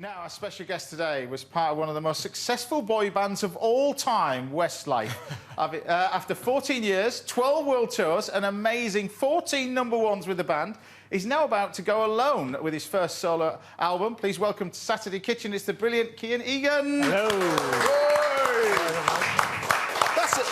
Now, our special guest today was part of one of the most successful boy bands of all time, Westlife. After 14 years, 12 world tours, an amazing 14 #1s with the band, he's now about to go alone with his first solo album. Please welcome to Saturday Kitchen, it's the brilliant Kian Egan. Hello.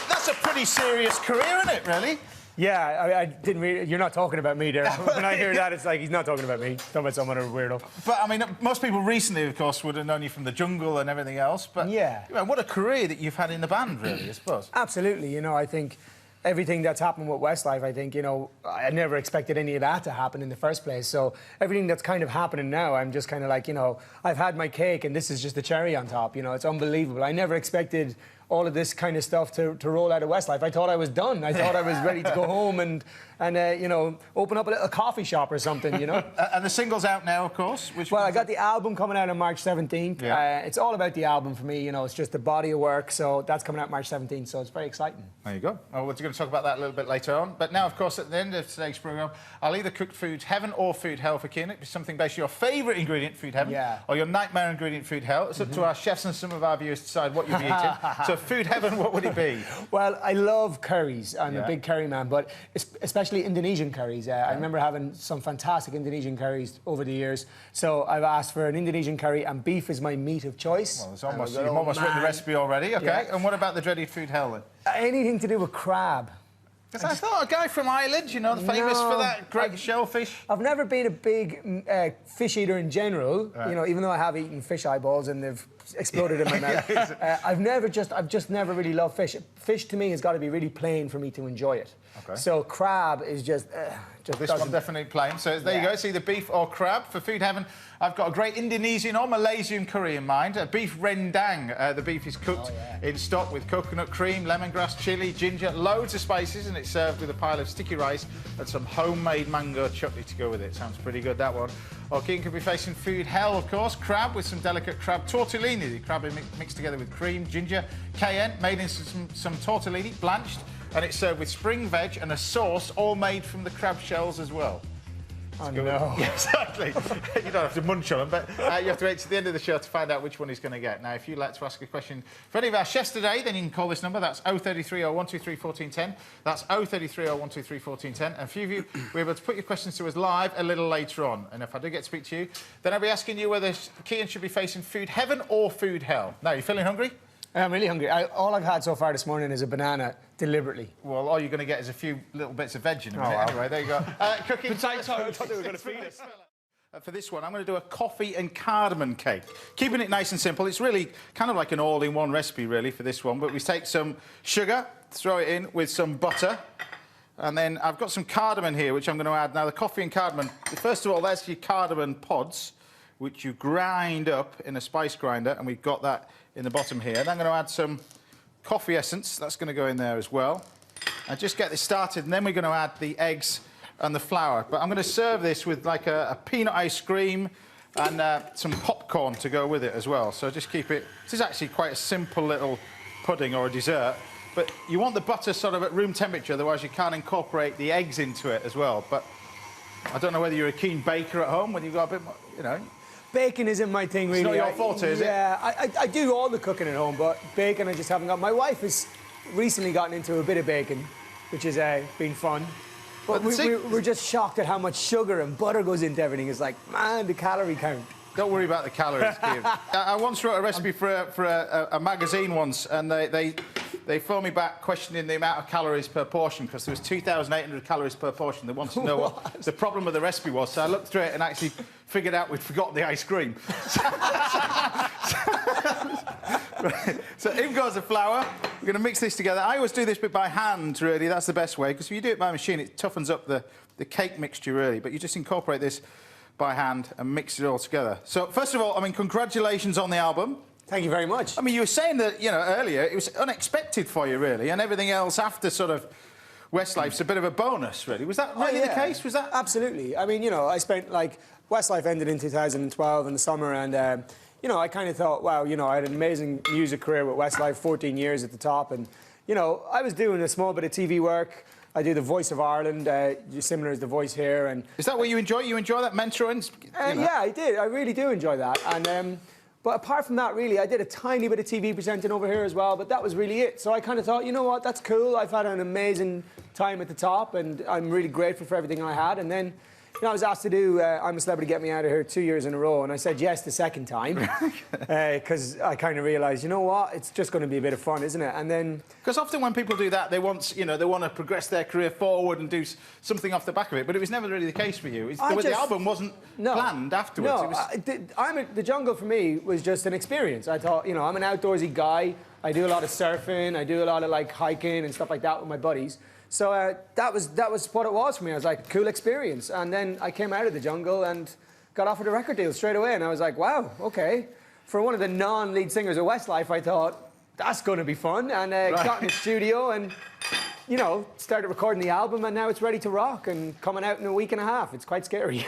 That's a pretty serious career, isn't it, really? Yeah, I didn't really... You're not talking about me there. When I hear that, it's like, he's not talking about me. Talking about someone or a weirdo. But, I mean, most people recently, of course, would have known you from the jungle and everything else. But, yeah. You know, what a career that you've had in the band, really, I suppose. Absolutely. You know, I think everything that's happened with Westlife, I think, you know, I never expected any of that to happen in the first place. So everything that's kind of happening now, I'm just kind of like, you know, I've had my cake and this is just the cherry on top. You know, it's unbelievable. I never expected all of this kind of stuff to roll out of Westlife. I thought I was done. I thought I was ready to go home and you know, open up a little coffee shop or something, you know. And the single's out now, of course. Well, I got the album coming out on March 17th. Yeah. It's all about the album for me, you know. It's just the body of work, so that's coming out March 17th, so it's very exciting. There you go. Well, we're going to talk about that a little bit later on. But now, of course, at the end of today's programme, I'll either cook food heaven or food hell for Kian. It'll be something based on your favourite ingredient, food heaven, or your nightmare ingredient, food hell. It's up to our chefs and some of our viewers to decide what you'll be eating. So food heaven, what would it be? Well, I love curries. I'm a big curry man, but especially Indonesian curries. I remember having some fantastic Indonesian curries over the years. So I've asked for an Indonesian curry, and beef is my meat of choice. Well, you've almost written the recipe already. OK. Yeah. And what about the dreaded food hell, then? Anything to do with crab. I thought a guy from Ireland, you know, famous for that great shellfish. I've never been a big fish eater in general, you know, even though I have eaten fish eyeballs and they've exploded in my mouth. I've just never really loved fish. Fish to me has got to be really plain for me to enjoy it. Okay. So crab is just this one's definitely plain. So there you go. It's either beef or crab. For food heaven, I've got a great Indonesian or Malaysian curry in mind. Beef rendang. The beef is cooked in stock with coconut cream, lemongrass, chilli, ginger, loads of spices, and it's served with a pile of sticky rice and some homemade mango chutney to go with it. Sounds pretty good, that one. Or Kian could be facing food hell, of course. Crab with some delicate crab tortellini. The crab is mixed together with cream, ginger, cayenne, made into some tortellini, blanched, and it's served with spring veg and a sauce, all made from the crab shells as well. Oh, no. Yeah, exactly. You don't have to munch on them, but you have to wait to the end of the show to find out which one he's going to get. Now, if you'd like to ask a question for any of our chefs today, then you can call this number. That's 033 0123 1410. That's 033 0123 1410. And a few of you will be able to put your questions to us live a little later on. And if I do get to speak to you, then I'll be asking you whether Kian should be facing food heaven or food hell. Now, you feeling hungry? I'm really hungry. All I've had so far this morning is a banana, deliberately. Well, all you're going to get is a few little bits of veg in a minute. Wow. Anyway, there you go. Cooking potatoes. I thought they were going to feed us. For this one, I'm going to do a coffee and cardamom cake. Keeping it nice and simple. It's really kind of like an all-in-one recipe, really, for this one. But we take some sugar, throw it in with some butter. And then I've got some cardamom here, which I'm going to add. Now, the coffee and cardamom, first of all, there's your cardamom pods, which you grind up in a spice grinder, and we've got that in the bottom here. Then I'm going to add some coffee essence. That's going to go in there as well. And just get this started, and then we're going to add the eggs and the flour. But I'm going to serve this with like a peanut ice cream and some popcorn to go with it as well. So just keep it... This is actually quite a simple little pudding or a dessert. But you want the butter sort of at room temperature, otherwise you can't incorporate the eggs into it as well. But I don't know whether you're a keen baker at home when you've got a bit more, you know... Bacon isn't my thing, really. It's not your fault, is it? Yeah, I do all the cooking at home, but bacon I just haven't got. My wife has recently gotten into a bit of bacon, which has been fun. But we're just shocked at how much sugar and butter goes into everything. It's like, man, the calorie count. Don't worry about the calories, Kian. I once wrote a recipe for a magazine once, and they phoned me back questioning the amount of calories per portion, because there was 2,800 calories per portion. They wanted to know what the problem with the recipe was. So I looked through it and actually figured out we'd forgotten the ice cream. So in goes the flour. We're going to mix this together. I always do this bit by hand, really. That's the best way, because if you do it by machine, it toughens up the cake mixture, really. But you just incorporate this by hand and mix it all together. So, first of all, I mean, congratulations on the album. Thank you very much. I mean, you were saying that, you know, earlier, it was unexpected for you, really, and everything else after sort of Westlife's a bit of a bonus, really. Was that really the case? Was that... Absolutely. I mean, you know, I spent, like, Westlife ended in 2012 in the summer, and, you know, I kind of thought, wow, you know, I had an amazing music career with Westlife, 14 years at the top, and, you know, I was doing a small bit of TV work. I do the Voice of Ireland, similar as the voice here. And is that what you enjoy? You enjoy that mentoring? Yeah, I did. I really do enjoy that. And but apart from that, really, I did a tiny bit of TV presenting over here as well, but that was really it. So I kind of thought, you know what, that's cool. I've had an amazing time at the top, and I'm really grateful for everything I had. And then, you know, I was asked to do I'm a Celebrity, Get Me Out of Here 2 years in a row, and I said yes the second time because I kind of realised, you know what, it's just going to be a bit of fun, isn't it? And then because often when people do that, they want, you know, they want to progress their career forward and do something off the back of it. But it was never really the case for you. The album wasn't planned afterwards. No, the jungle for me was just an experience. I thought, you know, I'm an outdoorsy guy. I do a lot of surfing. I do a lot of like hiking and stuff like that with my buddies. So that was what it was for me. I was like, cool experience. And then I came out of the jungle and got offered a record deal straight away. And I was like, wow, okay. For one of the non-lead singers of Westlife, I thought, that's going to be fun. And got in the studio and, you know, started recording the album. And now it's ready to rock and coming out in a week and a half. It's quite scary.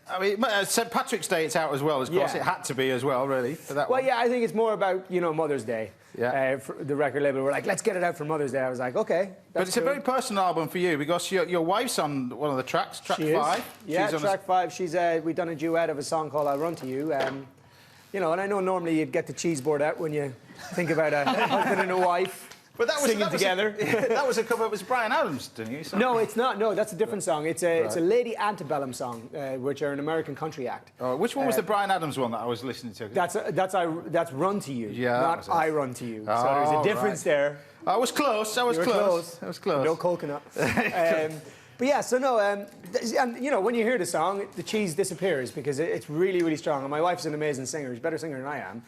I mean, St. Patrick's Day, it's out as well, of course. Yeah. It had to be as well, really, for that one. Well, yeah, I think it's more about, you know, Mother's Day. Yeah. For the record label were like, let's get it out for Mother's Day. I was like, okay. But it's cool. A very personal album for you because your wife's on one of the tracks, track 5. Yeah, track 5. She's we've done a duet of a song called I'll Run to You. You know, and I know normally you'd get the cheese board out when you think about a husband and a wife. But singing together. That was a cover. It was Bryan Adams, didn't you? So. No, it's not. No, that's a different song. It's a Lady Antebellum song, which are an American country act. Oh, which one was the Bryan Adams one that I was listening to? That's Run to You, not I Run to You. Oh, so there's a difference there. I was close. I was close. No coconut. But yeah, so no, and you know, when you hear the song, the cheese disappears because it's really, really strong. And my wife's an amazing singer. She's a better singer than I am.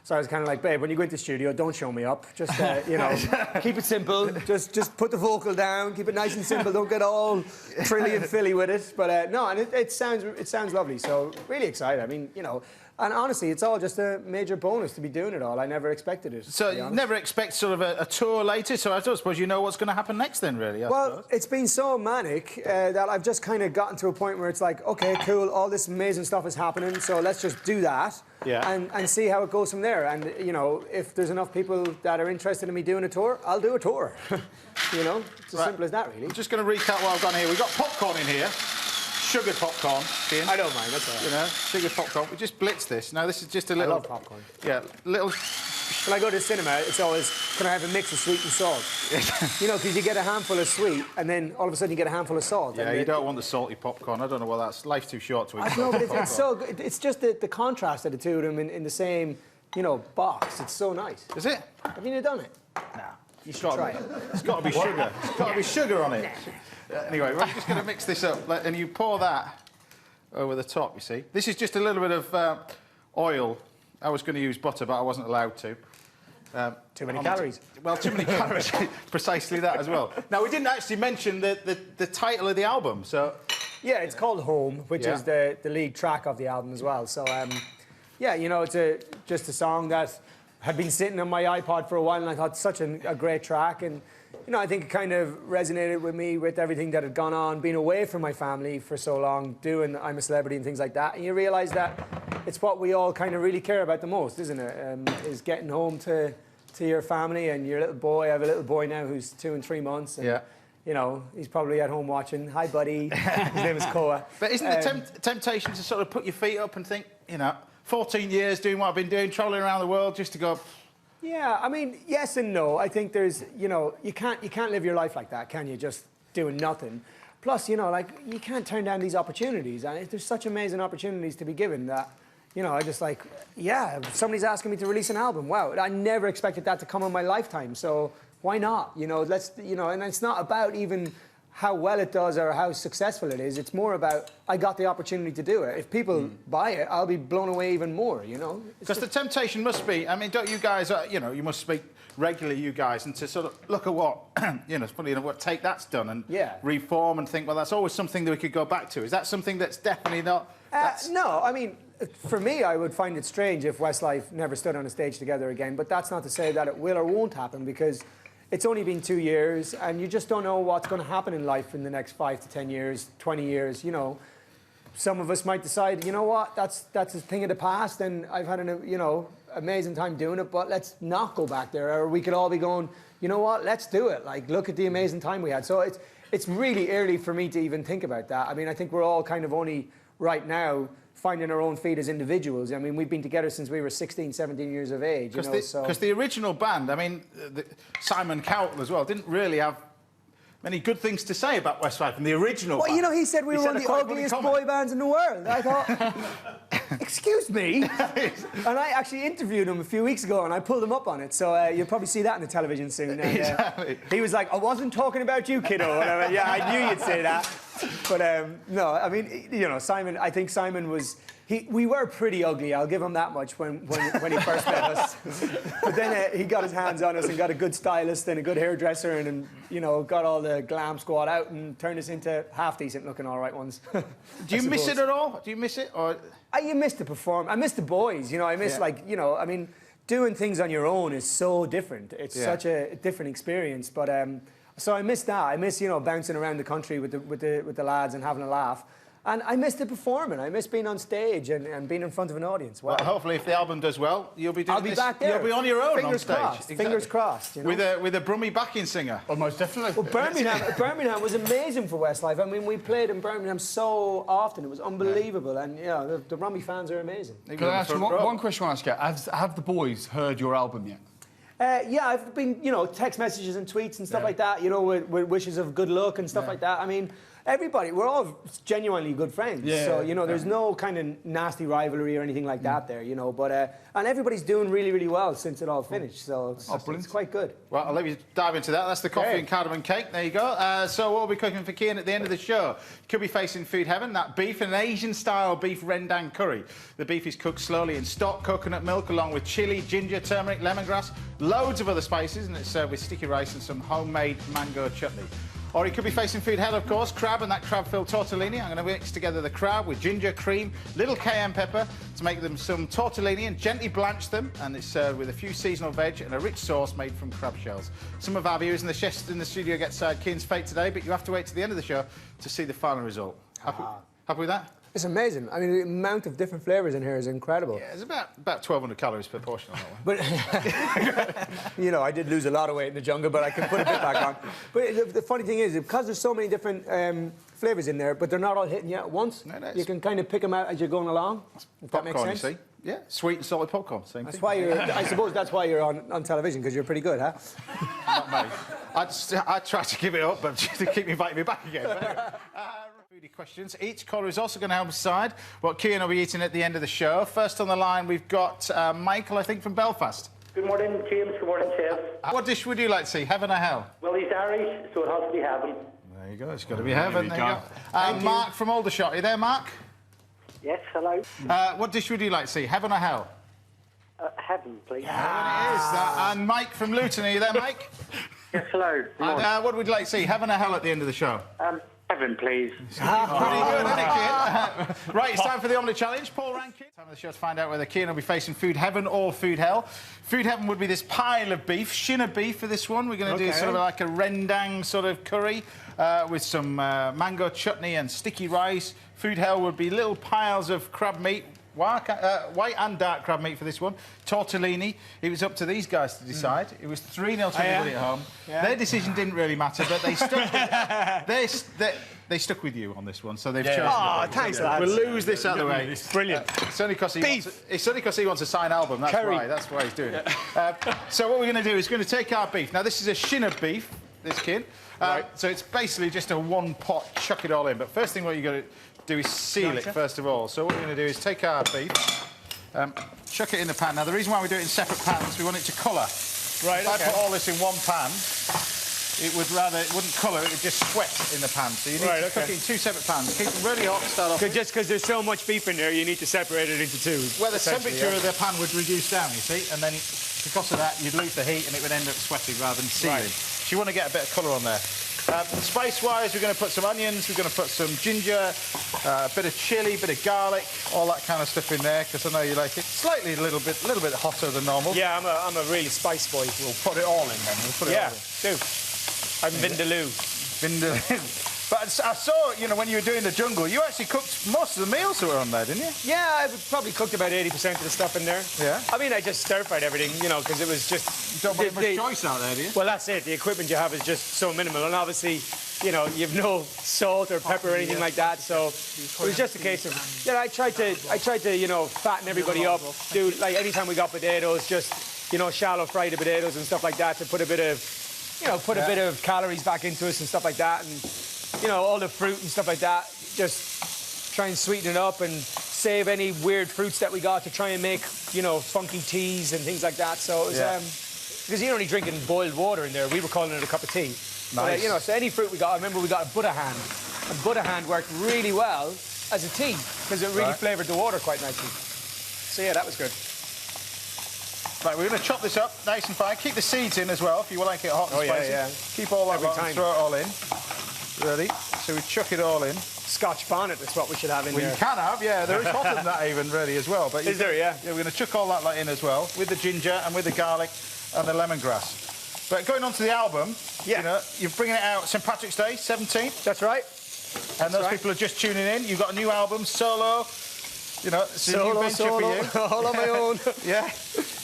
So I was kind of like, babe, when you go into the studio, don't show me up. Just, you know, keep it simple. Just put the vocal down. Keep it nice and simple. Don't get all frilly and filly with it. But no, and it sounds lovely. So really excited. I mean, you know, and honestly, it's all just a major bonus to be doing it all. I never expected it. So you never expect sort of a tour later. So I don't suppose you know what's going to happen next then, really. Well, it's been so manic that I've just kind of gotten to a point where it's like, okay, cool, all this amazing stuff is happening. So let's just do that. Yeah. And see how it goes from there. And, you know, if there's enough people that are interested in me doing a tour, I'll do a tour. You know, it's as simple as that, really. I'm just going to recap what I've got here. We've got popcorn in here. Sugar popcorn, Kian. I don't mind, that's all right. You know, sugar popcorn. We just blitz this. Now, this is just a little... I love popcorn. Yeah, little... When I go to the cinema, it's always, can I have a mix of sweet and salt? You know, because you get a handful of sweet, and then all of a sudden you get a handful of salt. Yeah, you don't want the salty popcorn. I don't know what that's... Life's too short to eat. I know, but it's so good. It's just the contrast of the two of them in the same, you know, box. It's so nice. Is it? Have you done it? No. You should try it. It's got to be sugar. It's got to be sugar on it. Anyway, we're just going to mix this up, and you pour that over the top, you see. This is just a little bit of oil. I was going to use butter, but I wasn't allowed to. Too many calories. Well, too many calories. Precisely that as well. Now, we didn't actually mention the title of the album, so... Yeah, it's called Home, which is the lead track of the album as well. So, yeah, you know, it's just a song that had been sitting on my iPod for a while, and I thought it's such a great track. And, you know, I think it kind of resonated with me with everything that had gone on, being away from my family for so long, doing I'm a Celebrity and things like that. And you realise that it's what we all kind of really care about the most, isn't it? Is getting home to your family and your little boy. I have a little boy now who's 2 and 3 months. And, you know, he's probably at home watching. Hi, buddy. His name is Koa. But isn't the temptation to sort of put your feet up and think, you know, 14 years doing what I've been doing, travelling around the world just to go... Yeah, I mean, yes and no. I think there's, you know, you can't live your life like that, can you? Just doing nothing. Plus, you know, like, you can't turn down these opportunities. And there's such amazing opportunities to be given that, you know, I just like, yeah, somebody's asking me to release an album. Wow, I never expected that to come in my lifetime. So why not? You know, let's, you know, and it's not about even how well it does or how successful it is. It's more about, I got the opportunity to do it. If people buy it, I'll be blown away even more, you know? Because the temptation must be, I mean, don't you guys, you know, you must speak regularly, you guys, and to sort of look at what, you know, it's funny enough, what Take That's done and reform and think, well, that's always something that we could go back to. Is that something that's definitely not... No, I mean, for me, I would find it strange if Westlife never stood on a stage together again, but that's not to say that it will or won't happen, because it's only been 2 years, and you just don't know what's going to happen in life in the next 5 to 10 years, 20 years, you know. Some of us might decide, you know what, that's a thing of the past, and I've had an, you know, amazing time doing it, but let's not go back there. Or we could all be going, you know what, let's do it. Like, look at the amazing time we had. So it's really early for me to even think about that. I mean, I think we're all kind of only right now finding our own feet as individuals. I mean, we've been together since we were 16, 17 years of age. Because the original band, I mean, Simon Cowell as well, didn't really have many good things to say about Westlife and the original band. You know, he said we were one of the ugliest boy bands in the world. I thought, excuse me? And I actually interviewed him a few weeks ago and I pulled him up on it. So you'll probably see that on the television soon. And, exactly. He was like, I wasn't talking about you, kiddo. And I went, yeah, I knew you'd say that. But no, I mean, you know, Simon, I think Simon was... We were pretty ugly, I'll give him that much when he first met us. But then he got his hands on us and got a good stylist and a good hairdresser and you know, got all the glam squad out and turned us into half-decent looking all right ones. Do you miss it at all? Do you miss it? Or? You miss the perform. I miss the boys, you know, I miss like, you know, I mean, doing things on your own is so different. It's such a different experience, but so I miss that. I miss, you know, bouncing around the country with the lads and having a laugh. And I miss the performing. I miss being on stage and being in front of an audience. Wow. Well, hopefully, if the album does well, you'll be doing I'll be back there. You'll be on your own Fingers on stage. crossed. Exactly. Fingers crossed. You know? With a Brummie backing singer. Well, most definitely. Well, Birmingham was amazing for Westlife. I mean, we played in Birmingham so often. It was unbelievable. And, you know, the Brummie fans are amazing. Can I ask you one question I want to ask you? Have the boys heard your album yet? Yeah, I've been, you know, text messages and tweets and stuff like that, you know, with wishes of good luck and stuff like that. I mean, everybody, we're all genuinely good friends. So, you know, there's no kind of nasty rivalry or anything like that there, you know. But and everybody's doing really, really well since it all finished. So it's quite good. Well, I'll let you dive into that. That's the coffee and cardamom cake. There you go. So what will we cooking for Kian at the end of the show? Could be facing food heaven. That beef, an Asian-style beef rendang curry. The beef is cooked slowly in stock coconut milk along with chili, ginger, turmeric, lemongrass, loads of other spices, and it's served with sticky rice and some homemade mango chutney. Or he could be facing food hell, of course, crab and that crab-filled tortellini. I'm going to mix together the crab with ginger, cream, little cayenne pepper to make them some tortellini and gently blanch them. And it's served with a few seasonal veg and a rich sauce made from crab shells. Some of our viewers and the chefs in the studio get Kian's fate today, but you have to wait to the end of the show to see the final result. Happy with that? It's amazing. I mean, the amount of different flavours in here is incredible. Yeah, it's about 1,200 calories per portion on that one. But, you know, I did lose a lot of weight in the jungle, but I can put a bit back on. But the funny thing is, because there's so many different flavours in there, but they're not all hitting you at once, you can kind of pick them out as you're going along, if that makes sense. You see? Yeah, sweet and solid popcorn, same that's thing. Why you're, I suppose that's why you're on television, because you're pretty good, huh? Not me. I try to give it up, but to keep inviting me back again. Foodie questions. Each caller is also going to help decide what Kian will be eating at the end of the show. First on the line, we've got Michael, I think, from Belfast. Good morning, James. Good morning, Chef. What dish would you like to see, heaven or hell? Well, he's Irish, so it has to be heaven. There you go. It's got to be heaven. There you go. Mark from Aldershot. Are you there, Mark? Yes, hello. What dish would you like to see, heaven or hell? Heaven, please. Heaven it is. And Mike from Luton. Are you there, Mike? Yes, hello. And, what would you like to see, heaven or hell at the end of the show? Heaven, please. Pretty good, isn't it, Kian? Right, it's time for the Omni Challenge. Paul Rankin. Time of the show to find out whether Kian will be facing food heaven or food hell. Food heaven would be this pile of beef, Shin of Beef for this one. We're going to do sort of like a rendang sort of curry with some mango chutney and sticky rice. Food hell would be little piles of crab meat. White and dark crab meat for this one. Tortellini. It was up to these guys to decide. It was 3-0 to everybody at home. Their decision didn't really matter, but they stuck. They stuck with you on this one, so they've chosen. Oh, thanks, lads. We'll lose this out of the way. Brilliant. It's only because he wants a signed album. That's why. That's why he's doing it. So what we're going to do is going to take our beef. Now this is a Shin of Beef. This Kian. So it's basically just a one pot, chuck it all in. But first thing what you got to do is seal it first of all. So what we're going to do is take our beef, chuck it in the pan. Now the reason why we do it in separate pans, we want it to colour. Right. If I put all this in one pan, it wouldn't colour. It would just sweat in the pan. So you need to cook it in two separate pans. Keep them really hot. Start off. Just because there's so much beef in there, you need to separate it into two. Well, the temperature of the pan would reduce down, you see, and then because of that, you'd lose the heat and it would end up sweating rather than sealing. So you want to get a bit of colour on there. Spice-wise, we're going to put some onions, we're going to put some ginger, a bit of chilli, bit of garlic, all that kind of stuff in there, because I know you like it slightly a little bit hotter than normal. Yeah, I'm a really spice boy. We'll put it all in then. We'll put it all in. Do. I'm Vindaloo. Vindaloo. But I saw, you know, when you were doing the jungle, you actually cooked most of the meals that were on there, didn't you? Yeah, I probably cooked about 80% of the stuff in there. Yeah. I mean, I just stir-fried everything, you know, because it was just... You don't put much choice out there, do you? Well, that's it. The equipment you have is just so minimal. And obviously, you know, you have no salt or pepper or anything like that. So it was just a case of, yeah, I tried to, you know, fatten everybody up. Do like anytime we got potatoes, just, you know, shallow fry the potatoes and stuff like that to put a bit of, you know, put a bit of calories back into us and stuff like that. And, you know, all the fruit and stuff like that, just try and sweeten it up and save any weird fruits that we got to try and make, you know, funky teas and things like that. So it was, because you're only drinking boiled water in there, we were calling it a cup of tea. Nice. But, you know, so any fruit we got, I remember we got a butter hand. And butter hand worked really well as a tea because it really flavoured the water quite nicely. So yeah, that was good. Right, we're going to chop this up nice and fine. Keep the seeds in as well if you like it hot and spicy. Yeah. Keep all that Every on, time. throw it all in. Ready? So we chuck it all in. Scotch bonnet is what we should have in Well, there. you can have, yeah. There is hotter than that even, really, as well. But Is there, yeah? Yeah, we're going to chuck all that lot in as well, with the ginger and with the garlic and the lemongrass. But going on to the album, you know, you're bringing it out St Patrick's Day, 17th. That's right. And those people are just tuning in. You've got a new album, Solo. You know, it's a new venture for you. all on my own. Yeah.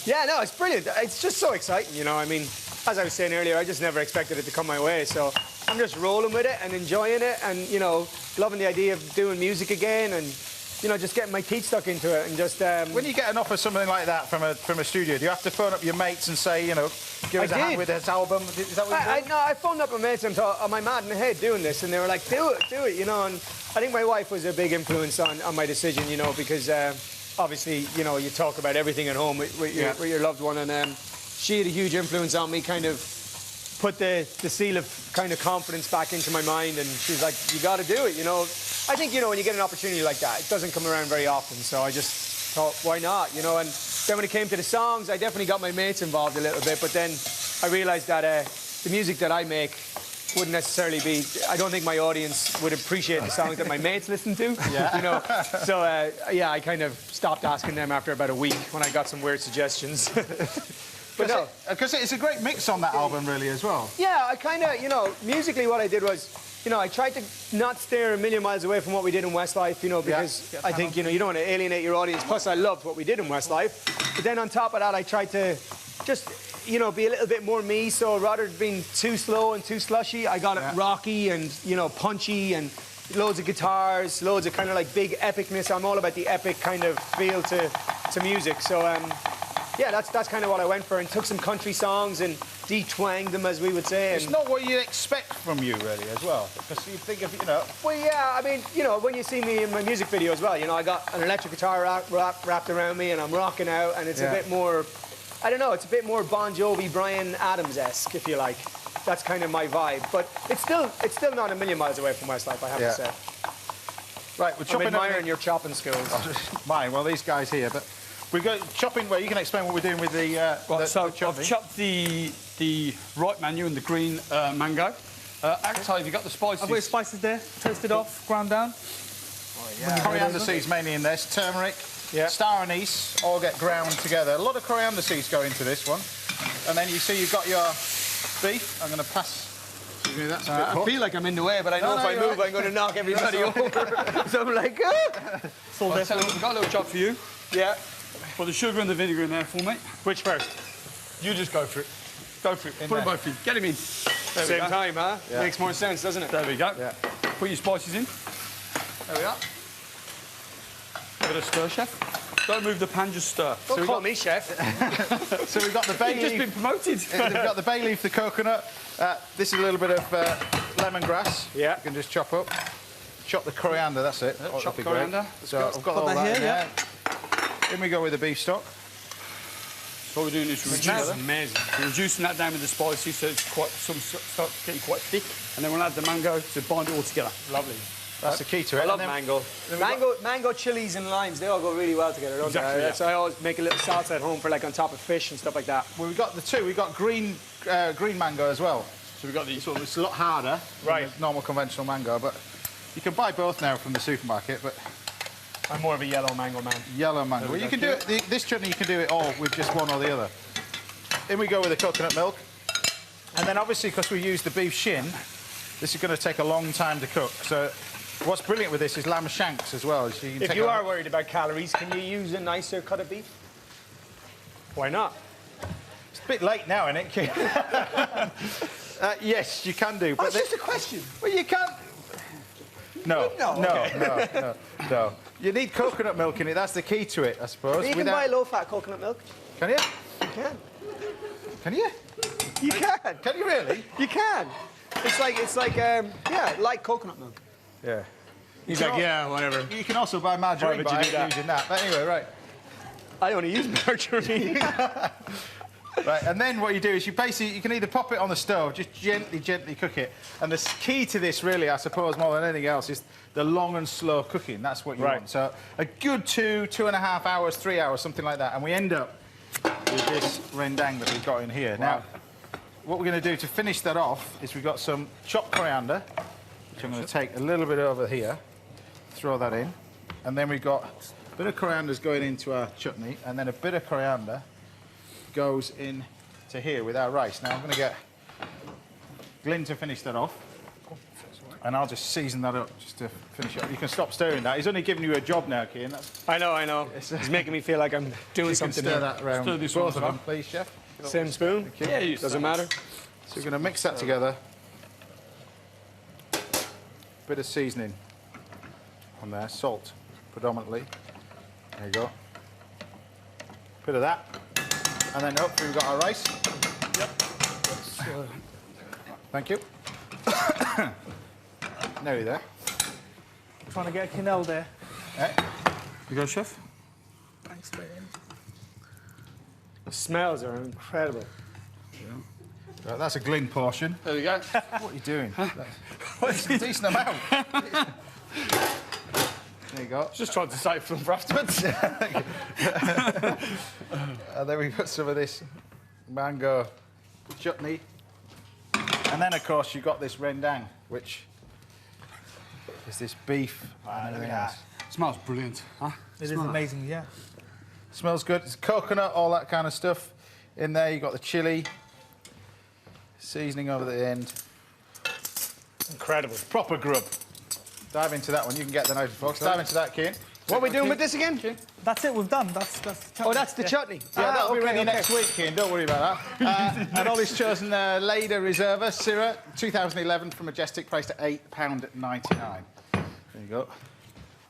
Yeah, no, it's brilliant. It's just so exciting, you know. I mean, as I was saying earlier, I just never expected it to come my way. So I'm just rolling with it and enjoying it and, you know, loving the idea of doing music again and, you know, just getting my teeth stuck into it and just... When you get an offer something like that from a studio, do you have to phone up your mates and say, you know, give us a hand with this album? Is that what you do? No, I phoned up my mates and thought, am I mad in the head doing this? And they were like, do it, you know. And I think my wife was a big influence on my decision, you know, because obviously, you know, you talk about everything at home with your loved one. And she had a huge influence on me, kind of put the seal of kind of confidence back into my mind. And she was like, you got to do it, you know. I think, you know, when you get an opportunity like that, it doesn't come around very often. So I just thought, why not, you know? And then when it came to the songs, I definitely got my mates involved a little bit. But then I realised that the music that I make wouldn't necessarily be... I don't think my audience would appreciate the songs that my mates listen to, you know? So, yeah, I kind of stopped asking them after about a week when I got some weird suggestions. But no. Because it's a great mix on that album, really, as well. Yeah, I kind of, you know, musically what I did was, you know, I tried to not steer a million miles away from what we did in Westlife, you know, because I think, you know, you don't want to alienate your audience. Plus, I loved what we did in Westlife. But then on top of that, I tried to just, you know, be a little bit more me. So rather than being too slow and too slushy, I got it rocky and, you know, punchy and loads of guitars, loads of kind of like big epicness. I'm all about the epic kind of feel to music. So, yeah, that's kind of what I went for, and took some country songs and de-twanged them, as we would say. It's not what you expect from you, really, as well. Because you think of, you know... Well, yeah, I mean, you know, when you see me in my music video as well, you know, I got an electric guitar wrapped around me and I'm rocking out, and it's a bit more, I don't know, it's a bit more Bon Jovi, Bryan Adams-esque, if you like. That's kind of my vibe. But it's still not a million miles away from Westlife, I have to say. Right, we're chopping... I'm admiring your chopping skills. Mine, well, these guys here, but... We've got chopping, well, you can explain what we're doing with the... So the I've chopped the right menu and the green mango. Actually, have you got the spices? I've got the spices there, toasted off, ground down. Coriander seeds mainly in this, turmeric, star anise, all get ground together. A lot of coriander seeds go into this one. And then you see you've got your beef. I'm going to pass... That's a bit hot. I feel like I'm in the way, but I know if I move, I'm going to knock everybody over. So I'm like, So we've got a little job for you. Yeah. Put the sugar and the vinegar in there for me. Which first? You just go for it. Go for it. Put them both in. Get them in. Same time, huh? Yeah. Makes more sense, doesn't it? There we go. Yeah. Put your spices in. There we are. Give it a stir, chef. Don't move the pan, just stir. Don't call me chef. So we've got the bay You've just been promoted. We've got the bay leaf, the coconut. This is a little bit of lemongrass. Yeah. You can just chop up. Chop the coriander, that's it. Chop That'd be coriander. great. So I've got all that in there. In we go with the beef stock. So what we're doing is we're reducing that down with the spices so it's quite, some starts getting quite thick, and then we'll add the mango to bind it all together. Lovely. That's the key to it. I love mango. Mango, chilies and limes, they all go really well together, don't they? So I always make a little salsa at home for like on top of fish and stuff like that. Well, we've got the two. We've got green mango as well. So we've got the sort of, it's a lot harder than the normal conventional mango, but you can buy both now from the supermarket, but... I'm more of a yellow mango man. Yellow mango. Well, you can do it, this chutney you can do it all with just one or the other. In we go with the coconut milk. And then obviously, because we use the beef shin, this is going to take a long time to cook. So what's brilliant with this is lamb shanks as well. So if you are worried about calories, can you use a nicer cut of beef? Why not? It's a bit late now, isn't it? Yes, you can do. Oh, it's just a question. Well, you can't. No, no. You need coconut milk in it. That's the key to it, I suppose. You can buy low-fat coconut milk. Can you? You can. Can you? You can. Can you really? You can. It's like like coconut milk. Yeah. He's like, yeah, whatever. You can also buy margarine Why would you do that? using that. But anyway, right. I only use margarine. Right, and then what you do is you can either pop it on the stove, just gently cook it. And the key to this, really, I suppose, more than anything else, is the long and slow cooking. That's what you want. So a good 2.5 hours, 3 hours, something like that. And we end up with this rendang that we've got in here. Wow. Now, what we're going to do to finish that off is we've got some chopped coriander, which I'm going to take a little bit over here, throw that in. And then we've got a bit of coriander's going into our chutney, and then a bit of coriander goes in to here with our rice. Now I'm going to get Glyn to finish that off, and I'll just season that up just to finish it up. You can stop stirring that. He's only giving you a job now, Kian. I know. He's making me feel like I'm doing something. Stir that around Stir this both one of as them, please, chef. Same spoon? Yeah, you Doesn't matter. So we're going to mix that together. Bit of seasoning on there, salt predominantly. There you go. Bit of that. And then hopefully we've got our rice. Yep. Thank you. Nearly there. Trying to get a quenelle there. Eh? You go, chef? Thanks, mate. The smells are incredible. Right, that's a Glyn portion. There we go. What are you doing? That's a decent amount. There you go. Just trying to save them for afterwards. And then we've got some of this mango chutney. And then, of course, you've got this rendang, which is this beef and everything else. Smells brilliant, huh? It is amazing, yeah. Smells good. It's coconut, all that kind of stuff in there. You've got the chilli, seasoning over the end. Incredible. Proper grub. Dive into that one. You can get the knife, folks. Dive into that, Kian. What are we doing with this again? That's it, we've done. That's the chutney. Oh, that's the chutney. Yeah, that'll be ready next week, Kian. Don't worry about that. And Ollie's chosen Leda Reserva Syrah 2011 from Majestic, priced at £8.99. There you go.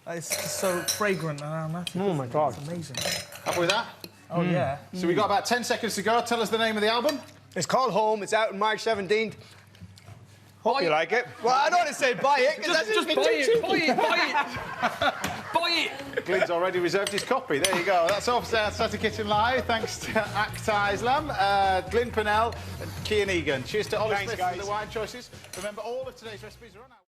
It's just so fragrant and aromatic. Oh, my God. It's amazing. Happy with that? Oh, yeah. So we've got about 10 seconds to go. Tell us the name of the album. It's called Home. It's out on March 17th. Hope you like it. Well, I don't want to say buy it, because that's just buy it. Glyn's already reserved his copy. There you go. That's off Saturday Kitchen Live. Thanks to Akta Islam, Glyn Pennell and Kian Egan. Cheers to Ollie Smith for the wine choices. Remember, all of today's recipes are on our